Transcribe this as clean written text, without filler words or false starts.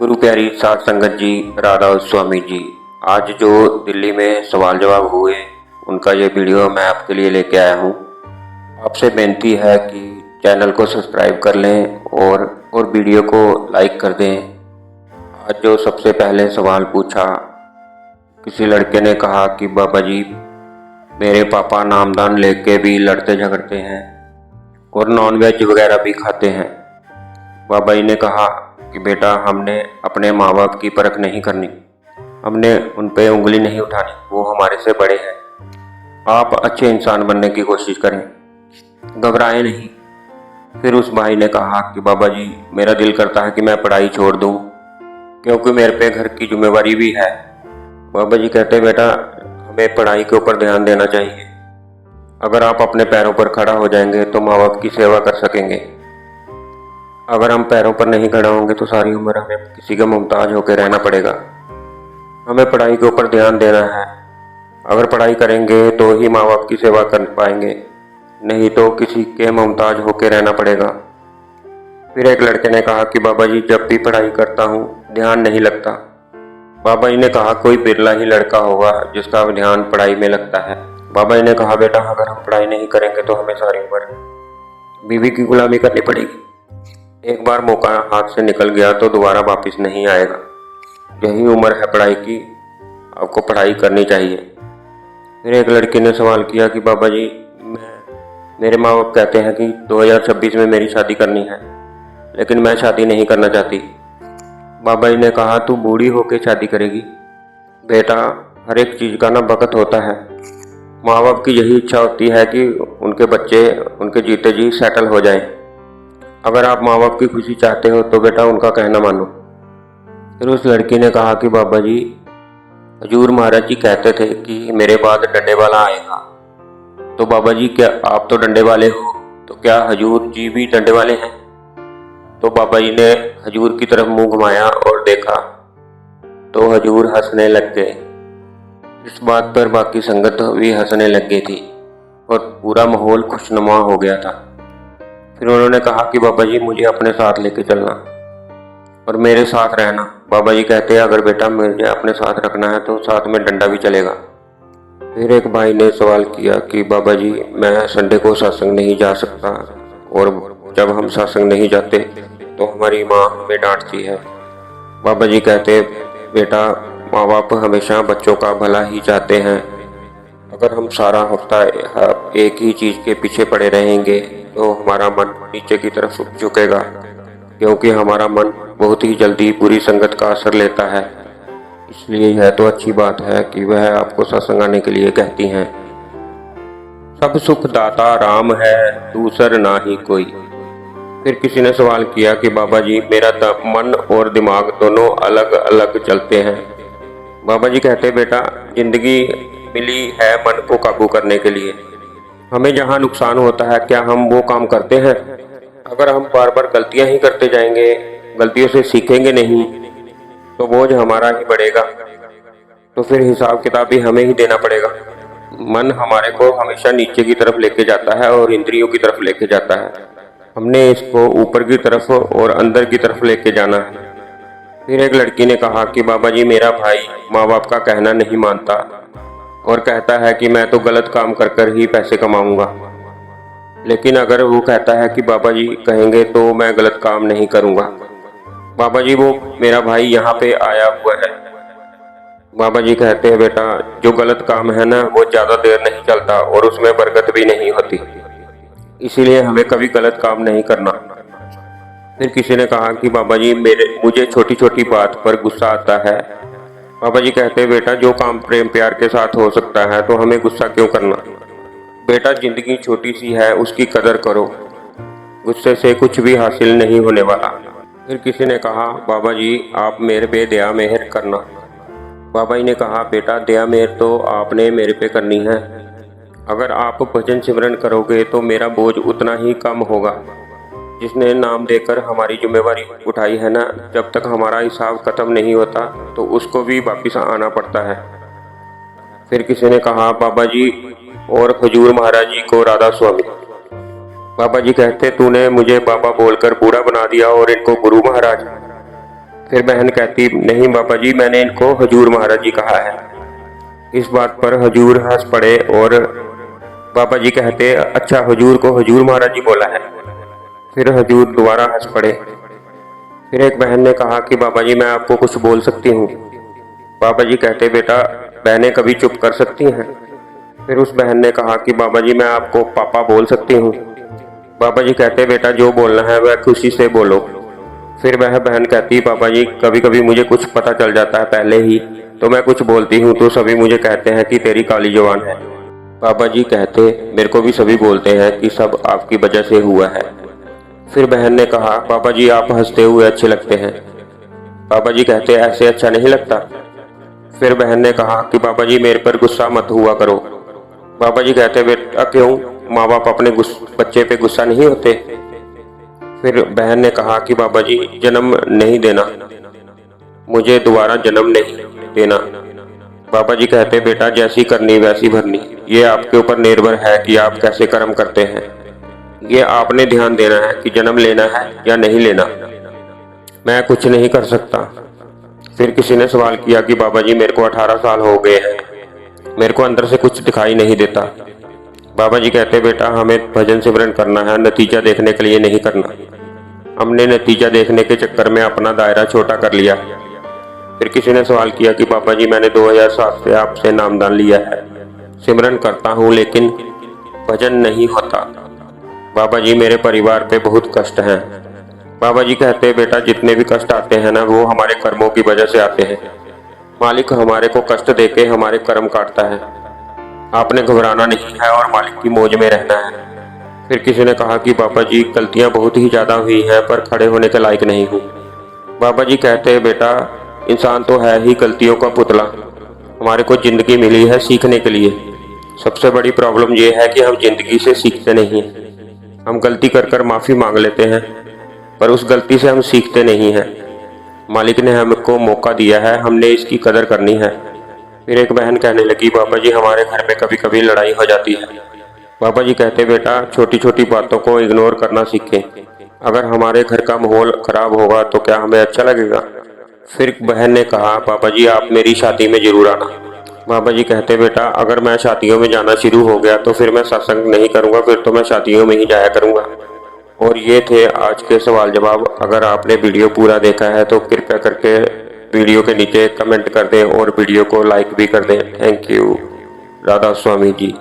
गुरु प्यारी साध संगत जी, राधा स्वामी जी। आज जो दिल्ली में सवाल जवाब हुए उनका ये वीडियो मैं आपके लिए लेके आया हूँ। आपसे बेनती है कि चैनल को सब्सक्राइब कर लें और वीडियो को लाइक कर दें। आज जो सबसे पहले सवाल पूछा, किसी लड़के ने कहा कि बाबा जी मेरे पापा नामदान लेके भी लड़ते झगड़ते हैं और नॉनवेज वगैरह भी खाते हैं। बाबा जी ने कहा कि बेटा हमने अपने माँ बाप की परख नहीं करनी, हमने उन पे उंगली नहीं उठानी, वो हमारे से बड़े हैं। आप अच्छे इंसान बनने की कोशिश करें, घबराएं नहीं। फिर उस भाई ने कहा कि बाबा जी मेरा दिल करता है कि मैं पढ़ाई छोड़ दूं क्योंकि मेरे पे घर की जिम्मेवारी भी है। बाबा जी कहते बेटा हमें पढ़ाई के ऊपर ध्यान देना चाहिए। अगर आप अपने पैरों पर खड़ा हो जाएंगे तो माँ बाप की सेवा कर सकेंगे। अगर हम पैरों पर नहीं खड़ा होंगे तो सारी उम्र हमें किसी का मोहताज होकर रहना पड़ेगा। हमें पढ़ाई के ऊपर ध्यान देना है। अगर पढ़ाई करेंगे तो ही माँ बाप की सेवा कर पाएंगे, नहीं तो किसी के मोहताज होकर रहना पड़ेगा। फिर एक लड़के ने कहा कि बाबा जी जब भी पढ़ाई करता हूँ ध्यान नहीं लगता। बाबा जी ने कहा कोई बिरला ही लड़का होगा जिसका ध्यान पढ़ाई में लगता है। बाबा जी ने कहा बेटा अगर हम पढ़ाई नहीं करेंगे तो हमें सारी उम्र बीवी की गुलामी करनी पड़ेगी। एक बार मौका हाथ से निकल गया तो दोबारा वापस नहीं आएगा। यही उम्र है पढ़ाई की, आपको पढ़ाई करनी चाहिए। फिर एक लड़की ने सवाल किया कि बाबा जी मेरे माँ बाप कहते हैं कि 2026 में मेरी शादी करनी है, लेकिन मैं शादी नहीं करना चाहती। बाबा जी ने कहा तू बूढ़ी होकर शादी करेगी? बेटा हर एक चीज़ का ना वक्त होता है। माँ बाप की यही इच्छा होती है कि उनके बच्चे उनके जीते जी सेटल हो जाएं। अगर आप माँ बाप की खुशी चाहते हो तो बेटा उनका कहना मानो। फिर उस लड़की ने कहा कि बाबा जी हजूर महाराज जी कहते थे कि मेरे बाद डंडे वाला आएगा, तो बाबा जी क्या आप तो डंडे वाले हो, तो क्या हजूर जी भी डंडे वाले हैं? तो बाबा जी ने हजूर की तरफ मुंह घुमाया और देखा तो हजूर हंसने लग गए। इस बात पर बाकी संगत भी हंसने लग गई थी और पूरा माहौल खुशनुमा हो गया था। फिर उन्होंने कहा कि बाबा जी मुझे अपने साथ लेके चलना और मेरे साथ रहना। बाबा जी कहते हैं अगर बेटा मुझे अपने साथ रखना है तो साथ में डंडा भी चलेगा। फिर एक भाई ने सवाल किया कि बाबा जी मैं संडे को सत्संग नहीं जा सकता और जब हम सत्संग नहीं जाते तो हमारी माँ हमें डांटती है। बाबा जी कहते बेटा माँ बाप हमेशा बच्चों का भला ही चाहते हैं। अगर हम सारा हफ्ता एक ही चीज़ के पीछे पड़े रहेंगे तो हमारा मन नीचे की तरफ झुकेगा, क्योंकि हमारा मन बहुत ही जल्दी बुरी संगत का असर लेता है। इसलिए यह तो अच्छी बात है कि वह आपको सत्संग आने के लिए कहती हैं। सब सुख दाता राम है, दूसर ना ही कोई। फिर किसी ने सवाल किया कि बाबा जी मेरा मन और दिमाग दोनों अलग अलग चलते हैं। बाबा जी कहते बेटा जिंदगी मिली है मन को काबू करने के लिए। हमें जहाँ नुकसान होता है क्या हम वो काम करते हैं? अगर हम बार बार गलतियां ही करते जाएंगे, गलतियों से सीखेंगे नहीं, तो बोझ हमारा ही बढ़ेगा। तो फिर हिसाब किताब भी हमें ही देना पड़ेगा। मन हमारे को हमेशा नीचे की तरफ लेके जाता है और इंद्रियों की तरफ लेके जाता है। हमने इसको ऊपर की तरफ और अंदर की तरफ लेके जाना है। फिर एक लड़की ने कहा कि बाबा जी मेरा भाई माँ बाप का कहना नहीं मानता और कहता है कि मैं तो गलत काम कर कर ही पैसे कमाऊंगा, लेकिन अगर वो कहता है कि बाबा जी कहेंगे तो मैं गलत काम नहीं करूंगा। बाबा जी वो मेरा भाई यहाँ पे आया हुआ है। बाबा जी कहते हैं बेटा जो गलत काम है ना वो ज़्यादा देर नहीं चलता और उसमें बरकत भी नहीं होती, इसीलिए हमें कभी गलत काम नहीं करना। फिर किसी ने कहा कि बाबा जी मुझे छोटी छोटी बात पर गुस्सा आता है। बाबा जी कहते हैं बेटा जो काम प्रेम प्यार के साथ हो सकता है तो हमें गुस्सा क्यों करना? बेटा जिंदगी छोटी सी है, उसकी कदर करो, गुस्से से कुछ भी हासिल नहीं होने वाला। फिर किसी ने कहा बाबा जी आप मेरे पे दया मेहर करना। बाबा जी ने कहा बेटा दया मेहर तो आपने मेरे पे करनी है। अगर आप भजन सिमरन करोगे तो मेरा बोझ उतना ही कम होगा। जिसने नाम देकर हमारी जिम्मेवारी उठाई है ना, जब तक हमारा हिसाब खत्म नहीं होता तो उसको भी वापिस आना पड़ता है। फिर किसी ने कहा बाबा जी और हजूर महाराज जी को राधा स्वामी। बाबा जी कहते तूने मुझे बाबा बोलकर बूढ़ा बना दिया और इनको गुरु महाराज। फिर बहन कहती, नहीं बाबा जी, मैंने इनको हजूर महाराज जी कहा है। इस बात पर हजूर हंस पड़े और बाबा जी कहते, अच्छा हजूर को हजूर महाराज जी बोला है। फिर हजूर दोबारा हंस पड़े। फिर एक बहन ने कहा कि बाबा जी मैं आपको कुछ बोल सकती हूँ। बाबा जी कहते, बेटा बहनें कभी चुप कर सकती हैं। फिर उस बहन ने कहा कि बाबा जी मैं आपको पापा बोल सकती हूँ। बाबा जी कहते, बेटा जो बोलना है वह खुशी से बोलो। फिर वह बहन कहती, बाबा जी कभी कभी मुझे कुछ पता चल जाता है पहले ही, तो मैं कुछ बोलती हूँ तो सभी मुझे कहते हैं कि तेरी काली जुबान है। बाबा जी कहते, मेरे को भी सभी बोलते हैं कि सब आपकी वजह से हुआ है। फिर बहन ने कहा, बाबा जी आप हंसते हुए अच्छे लगते हैं। बाबा जी कहते, ऐसे अच्छा नहीं लगता। फिर बहन ने कहा कि बाबा जी मेरे पर गुस्सा मत हुआ करो। बाबा जी कहते, बेटा क्यों, माँ बाप अपने बच्चे पे गुस्सा नहीं होते। फिर बहन ने कहा कि बाबा जी जन्म नहीं देना, मुझे दोबारा जन्म नहीं देना। बाबा जी कहते, बेटा जैसी करनी वैसी भरनी, ये आपके ऊपर निर्भर है कि आप कैसे कर्म करते हैं। ये आपने ध्यान देना है कि जन्म लेना है या नहीं लेना। मैं कुछ नहीं कर सकता। फिर किसी ने सवाल किया कि बाबा जी मेरे को 18 साल हो गए हैं, मेरे को अंदर से कुछ दिखाई नहीं देता। बाबा जी कहते, बेटा हमें भजन सिमरन करना है, नतीजा देखने के लिए नहीं करना। हमने नतीजा देखने के चक्कर में अपना दायरा छोटा कर लिया। फिर किसी ने सवाल किया कि बाबा जी मैंने 2007 से आपसे नामदान लिया है, सिमरन करता हूँ लेकिन भजन नहीं होता। बाबा जी मेरे परिवार पे बहुत कष्ट हैं। बाबा जी कहते, बेटा जितने भी कष्ट आते हैं ना वो हमारे कर्मों की वजह से आते हैं। मालिक हमारे को कष्ट देके हमारे कर्म काटता है। आपने घबराना नहीं है और मालिक की मौज में रहना है। फिर किसी ने कहा कि बाबा जी गलतियां बहुत ही ज़्यादा हुई हैं पर खड़े होने के लायक नहीं हूँ। बाबा जी कहते, बेटा इंसान तो है ही गलतियों का पुतला। हमारे को ज़िंदगी मिली है सीखने के लिए। सबसे बड़ी प्रॉब्लम ये है कि हम जिंदगी से सीखते नहीं हैं। हम गलती कर कर माफ़ी मांग लेते हैं पर उस गलती से हम सीखते नहीं हैं। मालिक ने हमको मौका दिया है, हमने इसकी कदर करनी है। फिर एक बहन कहने लगी, बाबा जी हमारे घर में कभी कभी लड़ाई हो जाती है। बाबा जी कहते, बेटा छोटी छोटी बातों को इग्नोर करना सीखें। अगर हमारे घर का माहौल खराब होगा तो क्या हमें अच्छा लगेगा। फिर बहन ने कहा, बाबा जी आप मेरी शादी में जरूर आना। बाबा जी कहते, बेटा अगर मैं शादियों में जाना शुरू हो गया तो फिर मैं सत्संग नहीं करूँगा, फिर तो मैं शादियों में ही जाया करूँगा। और ये थे आज के सवाल जवाब। अगर आपने वीडियो पूरा देखा है तो कृपया करके वीडियो के नीचे कमेंट कर दें और वीडियो को लाइक भी कर दें। Thank you. Radha Swami ji.